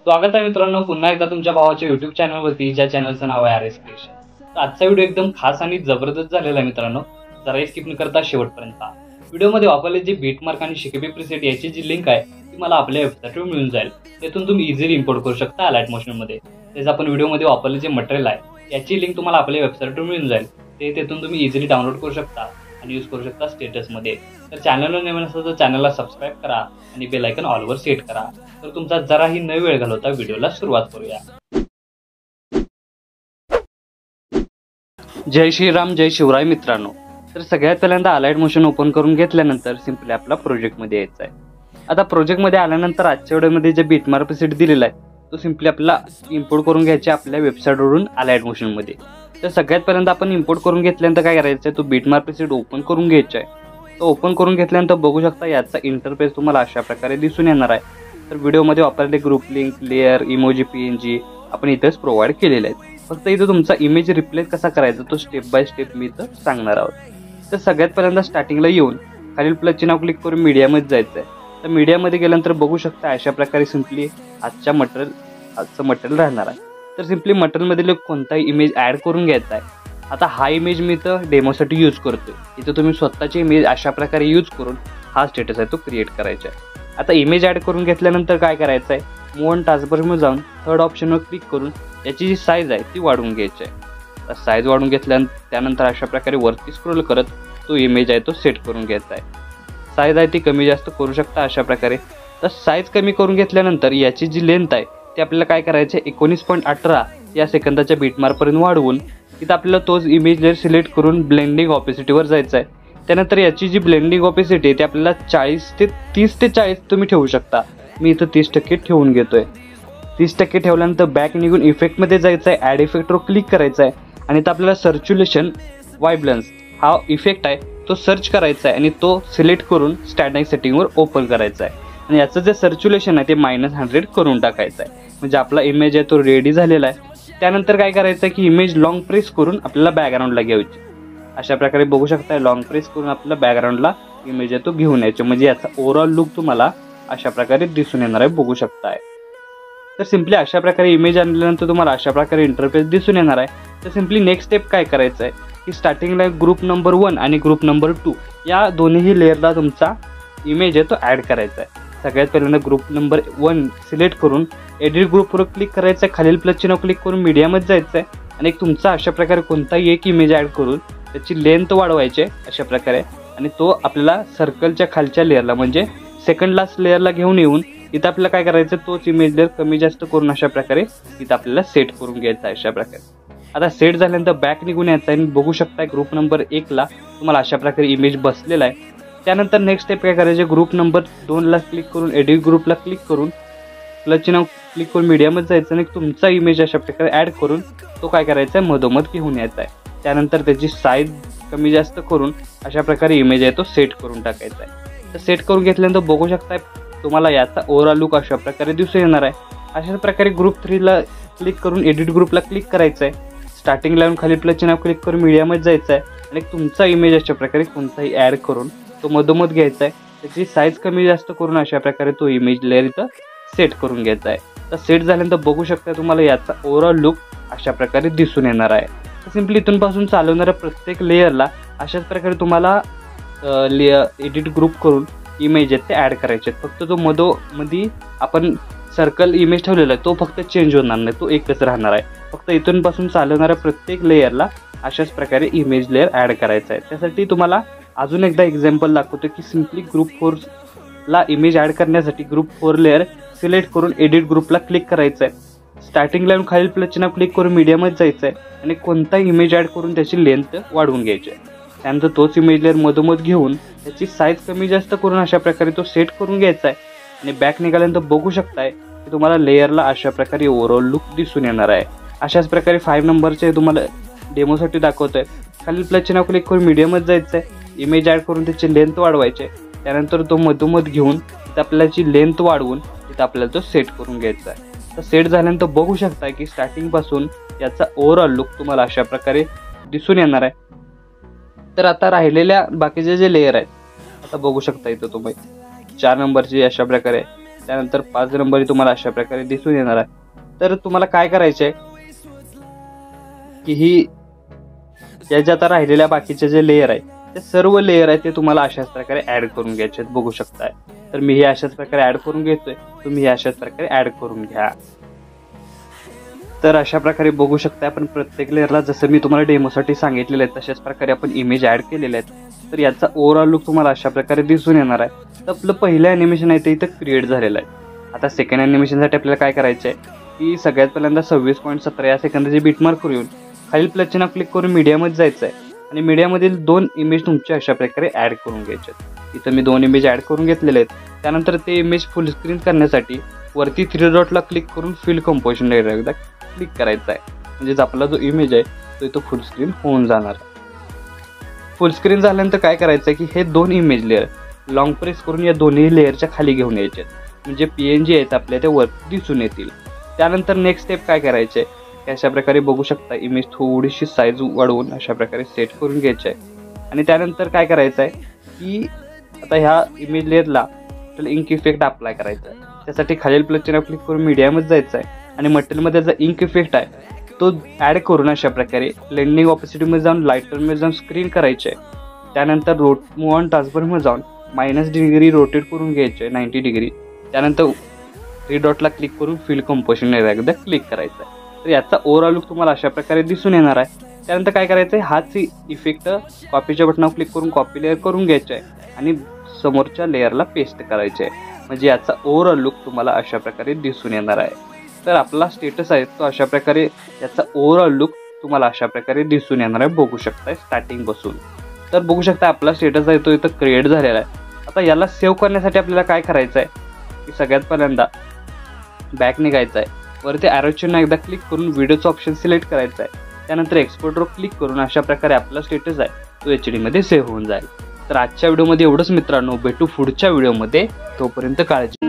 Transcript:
स्वागत आहे मित्रांनो पुन्हा एकदा तुमच्या भावाच्या YouTube चॅनलवरती, ज्या चॅनलचं नाव आहे RS क्रिएशन। तर आजचा व्हिडिओ एकदम खास आणि जबरदस्त झालेला आहे मित्रांनो, जरा स्किप न करता शेवटपर्यंत व्हिडिओमध्ये वापरले जे बीटमार्क आणि शिकेबी प्रीसेट याची जी लिंक आहे ती मला आपल्या वेबसाईटवर मिळून जाईल। त्यातून तुम्ही इझिली इम्पोर्ट करू शकता अलाइट मोशन मध्ये। तेच आपण व्हिडिओमध्ये वापरले जे मटेरियल आहे याची लिंक तुम्हाला आपल्या वेबसाईटवर मिळून जाईल। तेथून तुम्ही इझिली डाउनलोड करू शकता आणि यूज करू शकता स्टेटस मध्ये। तर चॅनलवर नवीन असेल तर चॅनलला सबस्क्राइब करा आणि बेल आयकॉन ऑल वर सेट करा। तर तुमचा जराही न वेळ घालवता व्हिडिओला सुरुवात करूया। जय श्रीराम जय शिवराय मित्रांनो। तर सगळ्यात पहिल्यांदा अलाइट मोशन ओपन करून घेतल्यानंतर सिंपली आपला प्रोजेक्ट मध्ये यायचं आहे। आता प्रोजेक्ट मध्ये आल्यानंतर आजच्या व्हिडिओमध्ये जे बीटमार्क प्रीसेट दिलेला आहे तो सिंपली आपल्याला इम्पोर्ट करून घ्यायचा आपल्या वेबसाईटवरून अलाइट मोशन मध्ये। तर सगळ्यात पहिल्यांदा आपण इम्पोर्ट करून घेतल्यानंतर काय करायचं आहे, तो बीटमार्क प्रीसेट ओपन करून घ्यायचा आहे। तो ओपन करून घेतल्यानंतर बघू शकता याचा इंटरफेस तुम्हाला अशा प्रकारे दिसून येणार आहे। तर व्हिडिओमध्ये वापरलेले group link, layer, emoji, PNG आपण इथेच प्रोव्हाइड केलेले आहेत। फक्त इथे तुमचा इमेज रिप्लेस कसा करायचा तो स्टेप बाय स्टेप मी इथं सांगणार आहोत। तर सगळ्यात पहिल्यांदा स्टार्टिंगला येऊन खालील प्लसचे नाव क्लिक करून मीडियामध्ये जायचं आहे। तर मीडियामध्ये गेल्यानंतर बघू शकता अशा प्रकारे सिंपली आजचं मटेरियल राहणार आहे। तर सिंपली मटेरियलमध्ये कोणताही इमेज ॲड करून घ्यायचा आहे। आता हा इमेज मी इथं डेमोसाठी यूज करतोय। इथं तुम्ही स्वतःची इमेज अशा प्रकारे यूज करून हा स्टेटस आहे तो क्रिएट करायचा आहे। आता इमेज ॲड करून घेतल्यानंतर काय करायचं आहे, मूव्ह ऑन टास्कबारमध्ये जाऊन थर्ड ऑप्शनवर क्लिक करून याची जी साईज आहे ती वाढवून घ्यायची आहे। साईज वाढवून घेतल्यानंतर त्यानंतर अशा प्रकारे वरती स्क्रोल करत तो इमेज आहे तो सेट करून घ्यायचा आहे। साईज आहे ती कमी जास्त करू शकता अशा प्रकारे। तर साईज कमी करून घेतल्यानंतर याची जी लेंथ आहे ती आपल्याला काय करायचं आहे 19.18 या सेकंदाच्या बीटमार्कपर्यंत वाढवून तिथं आपल्याला तोच इमेज लेअर सिलेक्ट करून ब्लेंडिंग ऑपेसिटीवर जायचं आहे। त्यानंतर याची जी ब्लेंडिंग ऑपेसिटी आहे ती आपल्याला 30 ते 40 तुम्ही ठेवू शकता। मी इथं 30% ठेवून घेतोय। 30% ठेवल्यानंतर बॅक निघून इफेक्टमध्ये जायचं आहे, ॲड इफेक्टवर क्लिक करायचं आहे आणि इथं आपल्याला सर्क्युलेशन वायब्लन्स हा इफेक्ट आहे तो सर्च करायचा आहे आणि तो सिलेक्ट करून स्टँडर्ड सेटिंगवर ओपन करायचा आहे आणि याचं जे सर्क्युलेशन आहे ते -100 करून टाकायचं आहे। म्हणजे आपला इमेज आहे तो रेडी झालेला आहे। त्यानंतर काय करायचं आहे की इमेज लॉंग प्रेस करून आपल्याला बॅकग्राऊंडला घ्यायची। अशा प्रकारे बघू शकता लॉंग प्रेस करून आपल्याला बॅकग्राऊंडला इमेज आहे तो घेऊन यायचे, म्हणजे याचा ओव्हरऑल लुक तुम्हाला अशा प्रकारे दिसून येणार आहे बघू शकताय। तर सिंपली अशा प्रकारे इमेज आणल्यानंतर तुम्हाला अशा प्रकारे इंटरफेस दिसून येणार आहे। तर सिंपली नेक्स्ट स्टेप काय करायचं आहे की स्टार्टिंगला ग्रुप नंबर 1 आणि ग्रुप नंबर 2 या दोन्ही लेअरला तुमचा इमेज आहे तो ॲड करायचा आहे। सगळ्यात पहिल्यांदा ग्रुप नंबर 1 सिलेक्ट करून एडिट ग्रुपवर क्लिक करायचं आहे, खालील प्लसचे नाव क्लिक करून मीडियामध्ये जायचं आहे आणि तुमचा अशा प्रकारे कोणताही एक इमेज ॲड करून त्याची लेंथ वाढवायची अशा प्रकारे आणि तो आपल्याला सर्कलच्या खालच्या लेअरला म्हणजे सेकंड लास्ट लेअरला घेऊन येऊन इथं आपल्याला काय करायचं तोच इमेज लेअर कमी जास्त करून अशा प्रकारे इथं आपल्याला सेट करून घ्यायचा आहे अशा प्रकारे। आता सेट झाल्यानंतर बॅक निघून यायचं आहे आणि बघू शकता ग्रुप नंबर 1 ला तुम्हाला अशा प्रकारे इमेज बसलेला आहे। त्यानंतर नेक्स्ट स्टेप काय करायचे, ग्रुप नंबर 2 ला क्लिक करून एडिट ग्रुपला क्लिक करून प्लसचे नाव क्लिक करून मीडियामध्ये जायचं आणि तुमचा इमेज अशा प्रकारे ॲड करून तो काय करायचा आहे मधोमध घेऊन यायचा आहे। त्यानंतर त्याची साईज कमी जास्त करून अशा प्रकारे इमेज आहे तो सेट करून टाकायचा आहे। तर सेट करून घेतल्यानंतर बघू शकता तुम्हाला याचा ओव्हरऑल लुक अशा प्रकारे दिसून येणार आहे। अशाच प्रकारे ग्रुप 3 ला क्लिक करून एडिट ग्रुपला क्लिक करायचं आहे, स्टार्टिंग लावून खाली प्लसचे नाव क्लिक करून मीडियामध्ये जायचं आहे आणि तुमचा इमेज अशा प्रकारे कोणताही ॲड करून तो मधोमध घ्यायचा आहे। त्याची साईज कमी जास्त करून अशा प्रकारे तो इमेज लेअर इथं सेट करून घ्यायचा आहे। तर सेट झाल्यानंतर बघू शकता तुम्हाला याचा ओव्हरऑल लुक अशा प्रकारे दिसून येणार आहे। तर सिंपली इथून पासून चालवणाऱ्या प्रत्येक लेअरला अशाच प्रकारे तुम्हाला एडिट ग्रुप करून इमेज आहेत ते ॲड करायचे आहेत। फक्त जो मधोमधी आपण सर्कल इमेज ठेवलेला आहे तो फक्त चेंज होणार नाही, तो एकच राहणार आहे। फक्त इथून पासून चालवणाऱ्या प्रत्येक लेअरला अशाच प्रकारे इमेज लेअर ॲड करायचा आहे। त्यासाठी तुम्हाला अजून एकदा एक्झाम्पल दाखवतो की सिंपली ग्रुप 4 ला इमेज ॲड करण्यासाठी ग्रुप 4 लेअर सिलेक्ट करून एडिट ग्रुपला क्लिक करायचं आहे, स्टार्टिंगला येऊन खालील प्लसचे नाव क्लिक करून मीडियामध्ये जायचं आहे आणि कोणताही इमेज ॲड करून त्याची लेंथ वाढवून घ्यायची आहे। त्यानंतर तोच इमेज लेअर मधोमध घेऊन त्याची साईज कमी जास्त करून अशा प्रकारे तो सेट करून घ्यायचा आहे आणि बॅक निघाल्यानंतर बघू शकताय की तुम्हाला लेअरला अशा प्रकारे ओव्हरऑल लुक दिसून येणार आहे। अशाच प्रकारे 5 नंबरचे तुम्हाला डेमोसाठी दाखवतोय, खालील प्लसचे नाव क्लिक करून मीडियामध्ये जायचं आहे, इमेज ॲड करून त्याची लेंथ वाढवायचे, त्यानंतर तो मधोमध घेऊन तिथं आपल्याची लेंथ वाढवून तिथं आपल्याला तो सेट करून घ्यायचा आहे। तर सेट झाल्यानंतर बघू शकता की स्टार्टिंगपासून याचा ओव्हरऑल लुक तुम्हाला अशा प्रकारे दिसून येणार आहे। तर आता राहिलेल्या बाकीचे जे लेअर आहेत आता बघू शकता इथं तुम्ही 4 नंबरची अशा प्रकारे त्यानंतर 5 नंबर तुम्हाला अशा प्रकारे दिसून येणार आहे। तर तुम्हाला काय करायचे की ही ज्या आता राहिलेल्या बाकीचे जे लेयर आहे ते सर्व लेयर आहे ते तुम्हाला अशाच प्रकारे ऍड करून घ्यायचे आहेत, बघू शकताय। तर मी हे अशाच प्रकारे ऍड करून घेतोय, तुम्ही हे अशाच प्रकारे ऍड करून घ्या। तर अशा प्रकारे बघू शकता आपण प्रत्येक लेअरला जसं मी तुम्हाला डेमोसाठी सांगितलेलं आहे तशाच प्रकारे आपण इमेज ऍड केलेले आहेत। तर याचा ओव्हरऑल लुक तुम्हाला अशा प्रकारे दिसून येणार आहे। तर आपलं पहिलं ॲनिमेशन आहे ते इथं क्रिएट झालेलं आहे। आता सेकंड ॲनिमेशनसाठी आपल्याला काय करायचं आहे की सगळ्यात पहिल्यांदा 26.17 या सेकंदाची बीटमार्क करून खालील प्लस चिन्ह क्लिक करून मीडियामध्ये जायचं आहे आणि मीडियामधील 2 इमेज तुमचे अशा प्रकारे ऍड करून घ्यायचे आहेत। इथं मी 2 इमेज ऍड करून घेतलेले आहेत। त्यानंतर ते इमेज फुल स्क्रीन करण्यासाठी वरती 3 डॉटला क्लिक करून फिल कंपोजिशन लेयर एकदा क्लिक करायचा आहे, म्हणजे आपला जो इमेज आहे तो इथं फुल स्क्रीन होऊन जाणार। फुल स्क्रीन झाल्यानंतर काय करायचं आहे की हे 2 इमेज लेअर लॉंग प्रेस करून या दोन्ही लेअरच्या खाली घेऊन यायचे आहेत, म्हणजे PNG आहेत आपल्या त्या वरती दिसून येतील। त्यानंतर नेक्स्ट स्टेप काय करायचे की अशा प्रकारे बघू शकता इमेज थोडीशी साईज वाढवून अशा प्रकारे सेट करून घ्यायचे आहे। आणि त्यानंतर काय करायचं आहे की आता ह्या इमेज लेअरला आपल्याला इंक इफेक्ट अप्लाय करायचा आहे। त्यासाठी खालील प्लस चिन्ह क्लिक करून मीडियामध्ये जायचं आहे आणि मटेरियलमध्ये जो इंक इफेक्ट आहे तो ॲड करून अशा प्रकारे ब्लेंडिंग ऑपॅसिटीमध्ये जाऊन लाईटरमध्ये जाऊन स्क्रीन करायचे आहे। त्यानंतर मूव्ह ऑन टास्कबारमध्ये जाऊन -डिग्री रोटेट करून घ्यायचे आहे 90 डिग्री। त्यानंतर 3 डॉटला क्लिक करून फिल कंपोजिशन एकदा क्लिक करायचं आहे। तर याचा ओव्हरऑल लुक तुम्हाला अशा प्रकारे दिसून येणार आहे। त्यानंतर काय करायचं आहे हाच इफेक्ट कॉपीच्या बटनावर क्लिक करून कॉपी लेअर करून घ्यायचं आहे आणि समोरच्या लेअरला पेस्ट करायचे आहे, म्हणजे याचा ओव्हरऑल लुक तुम्हाला अशा प्रकारे दिसून येणार आहे। तर आपला स्टेटस आहे तो अशा प्रकारे याचा ओव्हरऑल लुक तुम्हाला अशा प्रकारे दिसून येणार आहे, बघू शकताय स्टार्टिंग पासून। तर बघू शकता आपला स्टेटस आहे तो इथं क्रिएट झालेला आहे। आता याला सेव्ह करण्यासाठी आपल्याला काय करायचं आहे की सगळ्यात पहिल्यांदा बॅक निघायचं आहे, वरती ॲरो चिन्ह एकदा क्लिक करून व्हिडिओचं ऑप्शन सिलेक्ट करायचं आहे। त्यानंतर एक्सपोर्टवर क्लिक करून अशा प्रकारे आपला स्टेटस आहे तो HD मध्ये सेव्ह होऊन जाईल। तर आजच्या व्हिडिओमध्ये एवढंच मित्रांनो, भेटू पुढच्या व्हिडिओमध्ये, तोपर्यंत काळजी।